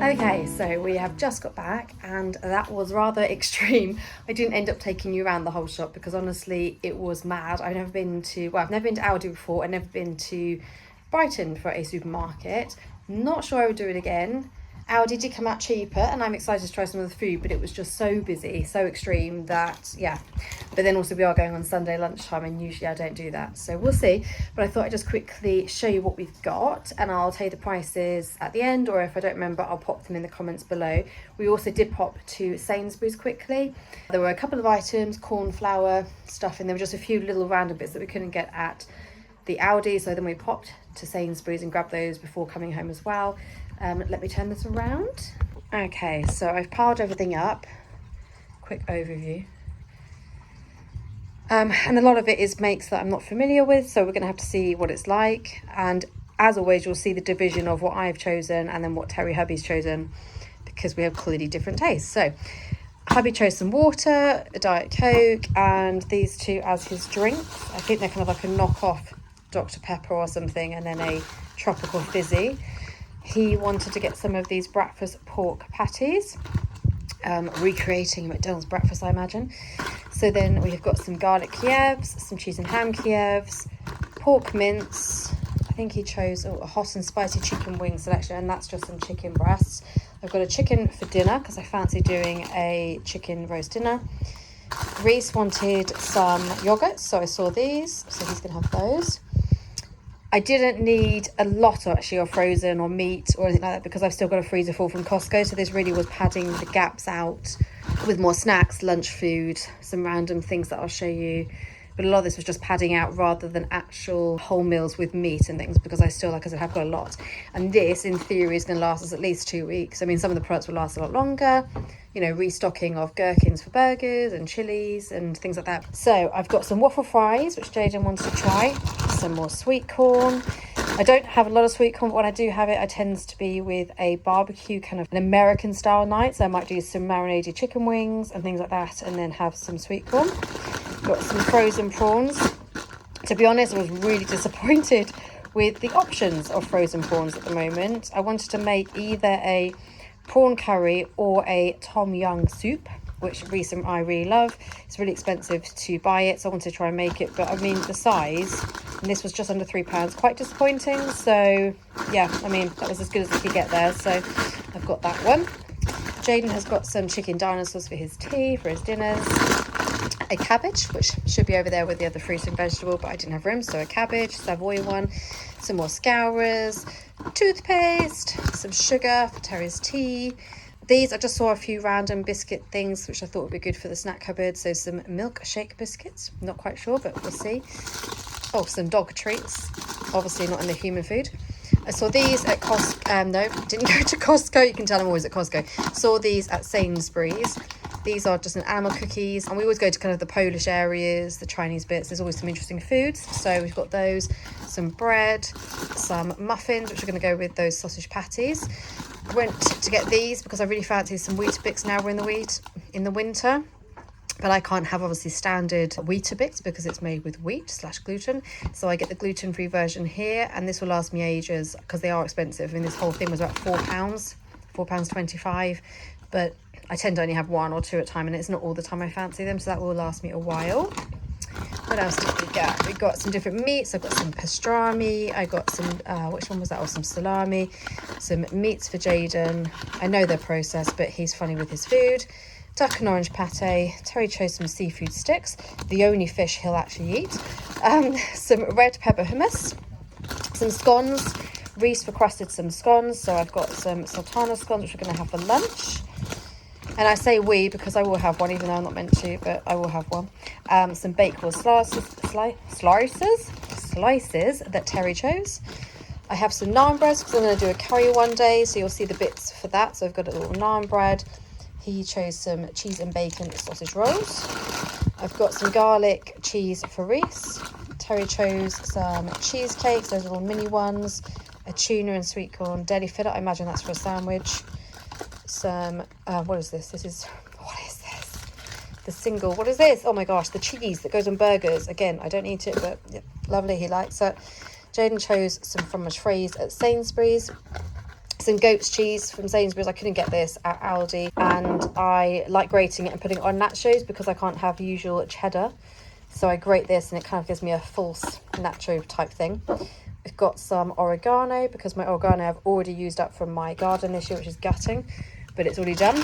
Okay, so we have just got back and that was rather extreme. I didn't end up taking you around the whole shop because honestly it was mad. I've never been to Aldi before. I've never been to Brighton for a supermarket. Not sure I would do it again. Aldi did come out cheaper and I'm excited to try some of the food, but it was just so busy, so extreme that, yeah. But then also we are going on Sunday lunchtime and usually I don't do that, so we'll see. But I thought I'd just quickly show you what we've got and I'll tell you the prices at the end, or if I don't remember, I'll pop them in the comments below. We also did pop to Sainsbury's quickly. There were a couple of items, corn flour, stuff, and there were just a few little random bits that we couldn't get at the Aldi, so then we popped to Sainsbury's and grabbed those before coming home as well. Let me turn this around. Okay, so I've piled everything up. Quick overview. And a lot of it is makes that I'm not familiar with, so we're going to have to see what it's like. And as always, you'll see the division of what I've chosen and then what Terry Hubby's chosen, because we have clearly different tastes. So Hubby chose some water, a Diet Coke, and these two as his drinks. I think they're kind of like a knockoff Dr. Pepper or something, and then a tropical fizzy. He wanted to get some of these breakfast pork patties, recreating McDonald's breakfast, I imagine. So then we've got some garlic Kievs, some cheese and ham Kievs, pork mince. I think he chose a hot and spicy chicken wing selection, and that's just some chicken breasts. I've got a chicken for dinner because I fancy doing a chicken roast dinner. Reese wanted some yogurts, so I saw these, so he's going to have those. I didn't need a lot actually of frozen or meat or anything like that because I've still got a freezer full from Costco, so this really was padding the gaps out with more snacks, lunch food, some random things that I'll show you. But a lot of this was just padding out rather than actual whole meals with meat and things, because I still, like I said, have got a lot. And this, in theory, is going to last us at least 2 weeks. I mean, some of the products will last a lot longer, you know, restocking of gherkins for burgers and chilies and things like that. So I've got some waffle fries, which Jaden wanted to try, some more sweet corn. I don't have a lot of sweet corn, but when I do have it, I tends to be with a barbecue, kind of an American style night. So I might do some marinated chicken wings and things like that, and then have some sweet corn. Got some frozen prawns. To be honest, I was really disappointed with the options of frozen prawns at the moment. I wanted to make either a prawn curry or a tom yum soup, which Reese and I really love. It's really expensive to buy it, so I wanted to try and make it, but I mean the size, and this was just under £3, quite disappointing. So yeah, I mean that was as good as I could get there, so I've got that one. Jaden has got some chicken dinosaurs for his tea, for his dinners. A cabbage, which should be over there with the other fruit and vegetable, but I didn't have room, so a cabbage, Savoy one, some more scourers, toothpaste, some sugar for Terry's tea. These, I just saw a few random biscuit things which I thought would be good for the snack cupboard. So some milkshake biscuits, not quite sure, but we'll see. Oh, some dog treats, obviously not in the human food. I saw these at Costco. No, didn't go to Costco. You can tell I'm always at Costco. Saw these at Sainsbury's. These are just an animal cookies, and we always go to kind of the Polish areas, the Chinese bits. There's always some interesting foods. So we've got those, some bread, some muffins, which are going to go with those sausage patties. I went to get these because I really fancy some Weetabix now we're in the winter. But I can't have obviously standard Weetabix because it's made with wheat/gluten. So I get the gluten-free version here, and this will last me ages because they are expensive. I mean, this whole thing was about £4.25, but I tend to only have 1 or 2 at a time, and it's not all the time I fancy them, so that will last me a while. What else did we get? We got some different meats. I've got some pastrami. I got some, which one was that? Oh, some salami. Some meats for Jaden. I know they're processed, but he's funny with his food. Duck and orange pate. Terry chose some seafood sticks, the only fish he'll actually eat. Some red pepper hummus. Some scones. Reese requested some scones, so I've got some sultana scones, which we're going to have for lunch. And I say we because I will have one, even though I'm not meant to, but I will have one. Some bakewell slices that Terry chose. I have some naan breads because I'm going to do a curry one day, so you'll see the bits for that. So I've got a little naan bread, He chose some cheese and bacon sausage rolls. I've got some garlic cheese for Reese. Terry chose some cheesecakes, those little mini ones, a tuna and sweet corn deli fillet. I imagine that's for a sandwich. Some, what is this? What is this? The single, what is this? Oh my gosh, the cheese that goes on burgers. Again, I don't eat it, but yeah, lovely, he likes it. Jaden chose some fromage fraise at Sainsbury's. Some goat's cheese from Sainsbury's. I couldn't get this at Aldi, and I like grating it and putting it on nachos because I can't have usual cheddar. So I grate this and it kind of gives me a false nacho type thing. We've got some oregano because my oregano I've already used up from my garden this year, which is gutting, but it's already done.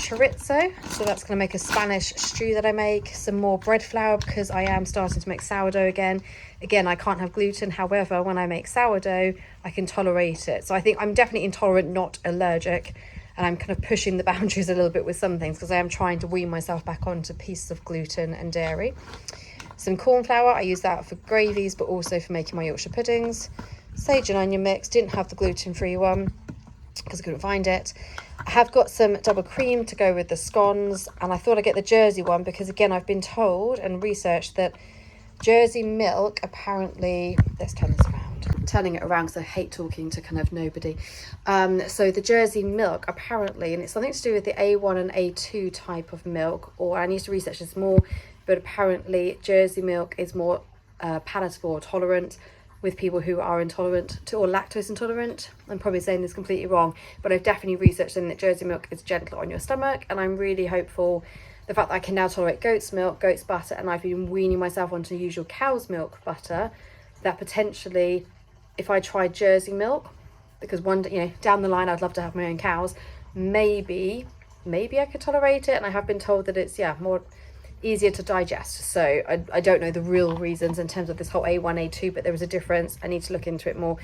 Chorizo, so that's going to make a Spanish stew that I make. Some more bread flour because I am starting to make sourdough again. Again, I can't have gluten. However, when I make sourdough, I can tolerate it. So I think I'm definitely intolerant, not allergic. And I'm kind of pushing the boundaries a little bit with some things because I am trying to wean myself back onto pieces of gluten and dairy. Some corn flour, I use that for gravies, but also for making my Yorkshire puddings. Sage and onion mix, didn't have the gluten-free one because I couldn't find it. I have got some double cream to go with the scones, and I thought I'd get the Jersey one because, again, I've been told and researched that Jersey milk apparently, let's turn this around. I'm turning it around because I hate talking to kind of nobody. So the Jersey milk apparently, and it's something to do with the A1 and A2 type of milk, or I need to research this more, but apparently Jersey milk is more palatable or tolerant with people who are intolerant to or lactose intolerant. I'm probably saying this completely wrong, but I've definitely researched that Jersey milk is gentler on your stomach, and I'm really hopeful. The fact that I can now tolerate goat's milk, goat's butter, and I've been weaning myself onto usual cow's milk butter, that potentially if I tried Jersey milk, because one day, you know, down the line I'd love to have my own cows, maybe I could tolerate it. And I have been told that it's more easier to digest. So I don't know the real reasons in terms of this whole A1, A2, but there was a difference. I need to look into it more.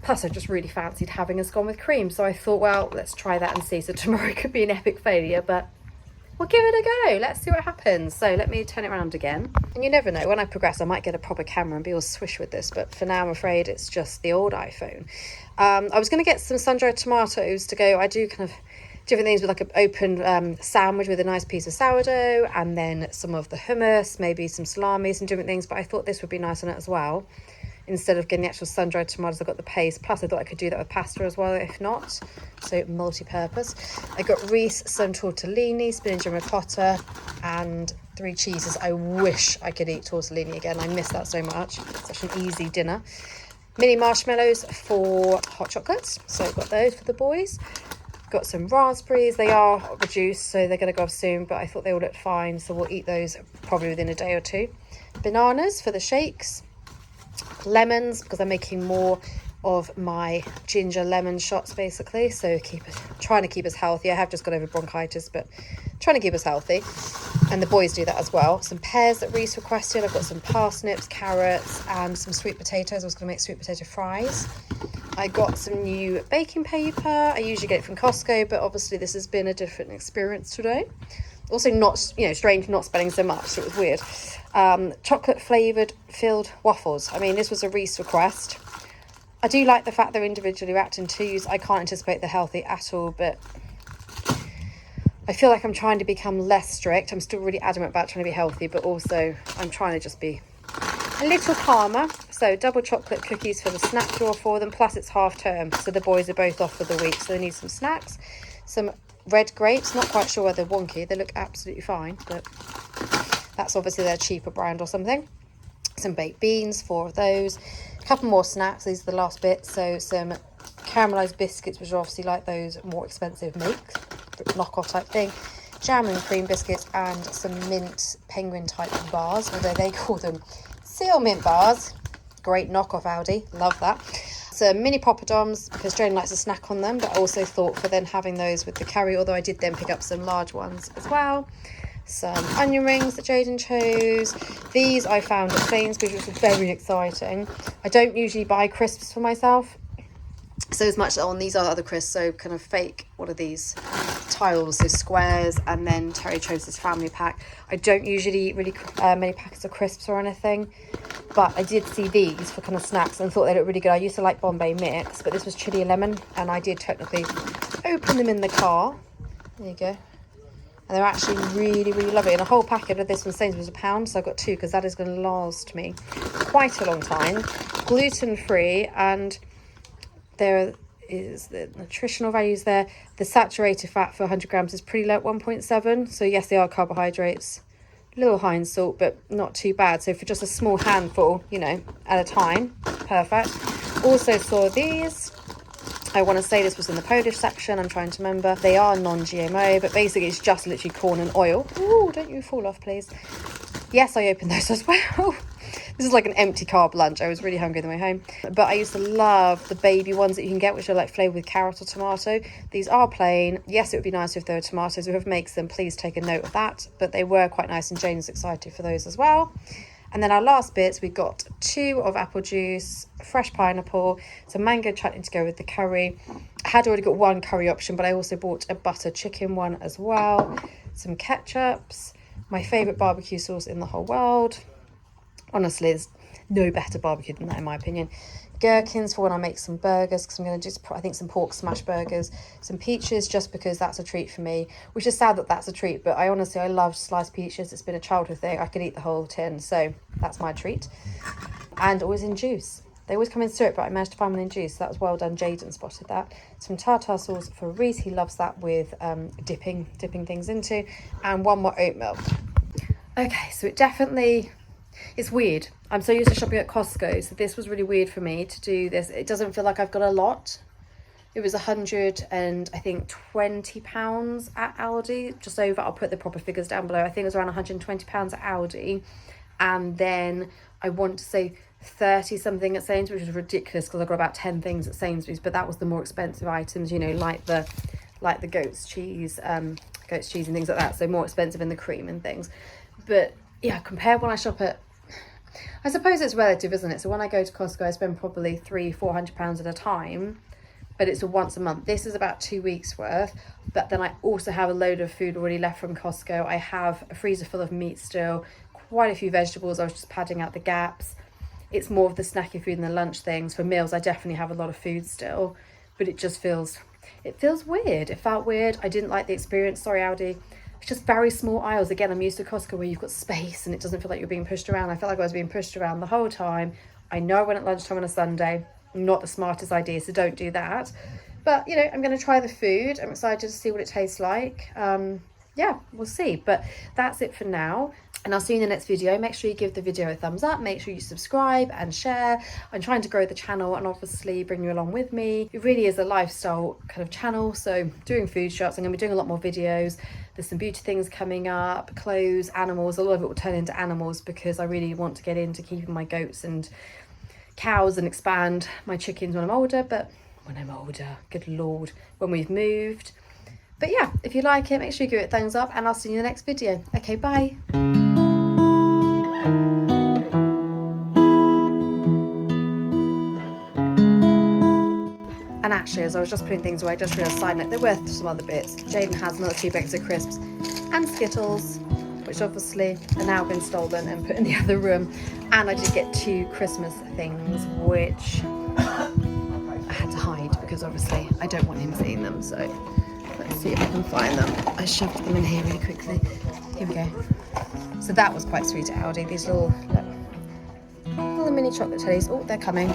Plus I just really fancied having a scone with cream, so I thought, well, let's try that and see. So tomorrow could be an epic failure, but we'll give it a go. Let's see what happens. So let me turn it around again. And you never know, when I progress I might get a proper camera and be all swish with this, but for now I'm afraid it's just the old iPhone. I was going to get some sun-dried tomatoes to go. I do kind of different things with like an open sandwich with a nice piece of sourdough, and then some of the hummus, maybe some salami, some different things, but I thought this would be nice on it as well. Instead of getting the actual sun-dried tomatoes, I got the paste, plus I thought I could do that with pasta as well if not, so multi-purpose. I got Reese some tortellini, spinach and ricotta, and 3 cheeses. I wish I could eat tortellini again, I miss that so much. Such an easy dinner. Mini marshmallows for hot chocolates, so I've got those for the boys. Got some raspberries. They are reduced, so they're going to go off soon, but I thought they all looked fine, so we'll eat those probably within a day or two. Bananas for the shakes. Lemons, because I'm making more of my ginger lemon shots basically, so trying to keep us healthy. I have just got over bronchitis, but trying to keep us healthy, and the boys do that as well. Some pears that Reese requested. I've got some parsnips, carrots, and some sweet potatoes. I was going to make sweet potato fries. I got some new baking paper. I usually get it from Costco, but obviously this has been a different experience today. Also not, strange not spending so much, so it was weird. Chocolate flavoured filled waffles. I mean, this was a Reese request. I do like the fact they're individually wrapped in 2s. I can't anticipate they're healthy at all, but I feel like I'm trying to become less strict. I'm still really adamant about trying to be healthy, but also I'm trying to just be a little calmer. So double chocolate cookies for the snack drawer for them, plus it's half term, so the boys are both off for the week, so they need some snacks. Some red grapes, not quite sure why they're wonky. They look absolutely fine, but that's obviously their cheaper brand or something. Some baked beans, 4 of those. A couple more snacks, these are the last bit. So some caramelised biscuits, which are obviously like those more expensive knockoff type thing. Jam and cream biscuits, and some mint penguin type bars, although they call them seal mint bars. Great knockoff, Aldi, love that. Some mini poppadoms, because Jane likes to snack on them, but I also thought for then having those with the curry, although I did then pick up some large ones as well. Some onion rings that Jaden chose. These I found at Sainsbury's, which was very exciting. I don't usually buy crisps for myself, so as much on these are other crisps, so kind of fake, what are these? Tiles, so squares, and then Terry chose this family pack. I don't usually eat really many packets of crisps or anything, but I did see these for kind of snacks and thought they looked really good. I used to like Bombay Mix, but this was chili and lemon, and I did technically open them in the car. There you go. And they're actually really, really lovely. And a whole packet of this from Sainsbury's was £1, so I got 2 because that is going to last me quite a long time. Gluten-free, and there is the nutritional values there. The saturated fat for 100 grams is pretty low at 1.7. So yes, they are carbohydrates. A little high in salt, but not too bad. So for just a small handful, you know, at a time, perfect. Also saw these. I want to say this was in the Polish section. I'm trying to remember. They are non-GMO, but basically it's just literally corn and oil. Ooh, don't you fall off, please. Yes, I opened those as well. This is like an empty carb lunch. I was really hungry on the way home. But I used to love the baby ones that you can get, which are like flavoured with carrot or tomato. These are plain. Yes, it would be nice if there were tomatoes. Whoever makes them, please take a note of that. But they were quite nice, and Jane is excited for those as well. And then our last bits, we got 2 of apple juice, fresh pineapple, some mango chutney to go with the curry. I had already got 1 curry option, but I also bought a butter chicken one as well. Some ketchups, my favourite barbecue sauce in the whole world. Honestly, there's no better barbecue than that in my opinion. Gherkins for when I make some burgers, because I'm going to just I think some pork smash burgers. Some peaches, just because that's a treat for me, which is sad that that's a treat, but I honestly love sliced peaches. It's been a childhood thing. I could eat the whole tin, so that's my treat. And always in juice. They always come in syrup, but I managed to find one in juice. That was well done. Jaden spotted that. Some tartar sauce for Reese. He loves that with dipping things into. And 1 more oat milk. Okay, so it's weird. I'm so used to shopping at Costco, so this was really weird for me to do this. It doesn't feel like I've got a lot. It was £120 at Aldi, just over. I'll put the proper figures down below. I think it was around £120 at Aldi, and then I want to say 30 something at Sainsbury's, which is ridiculous because I got about 10 things at Sainsbury's, but that was the more expensive items, you know, like the goat's cheese and things like that. So more expensive in the cream and things. But yeah, compared when I shop at, I suppose it's relative, isn't it? So when I go to Costco, I spend probably £300-400 at a time, but it's a once a month. This is about 2 weeks worth, but then I also have a load of food already left from Costco. I have a freezer full of meat still, quite a few vegetables. I was just padding out the gaps. It's more of the snacky food and the lunch things. For meals, I definitely have a lot of food still, but it feels weird. It felt weird. I didn't like the experience. Sorry, Aldi. It's just very small aisles. Again, I'm used to Costco where you've got space and it doesn't feel like you're being pushed around. I felt like I was being pushed around the whole time. I know I went at lunchtime on a Sunday. Not the smartest idea, so don't do that. But, you know, I'm going to try the food. I'm excited to see what it tastes like. Yeah, we'll see. But that's it for now. And I'll see you in the next video. Make sure you give the video a thumbs up. Make sure you subscribe and share. I'm trying to grow the channel and obviously bring you along with me. It really is a lifestyle kind of channel. So doing food shots, I'm going to be doing a lot more videos. There's some beauty things coming up, clothes, animals. A lot of it will turn into animals because I really want to get into keeping my goats and cows and expand my chickens when I'm older. But when I'm older, good Lord, when we've moved. But yeah, if you like it, make sure you give it a thumbs up and I'll see you in the next video. Okay, bye. And actually, as I was just putting things away, I just realised, side note, they're worth some other bits. Jaden has another 2 bags of crisps and Skittles, which obviously are now been stolen and put in the other room. And I did get 2 Christmas things, which I had to hide because obviously I don't want him seeing them. So let's see if I can find them. I shoved them in here really quickly. Here we go. So that was quite sweet at Aldi. These little mini chocolate teddies. Oh, they're coming.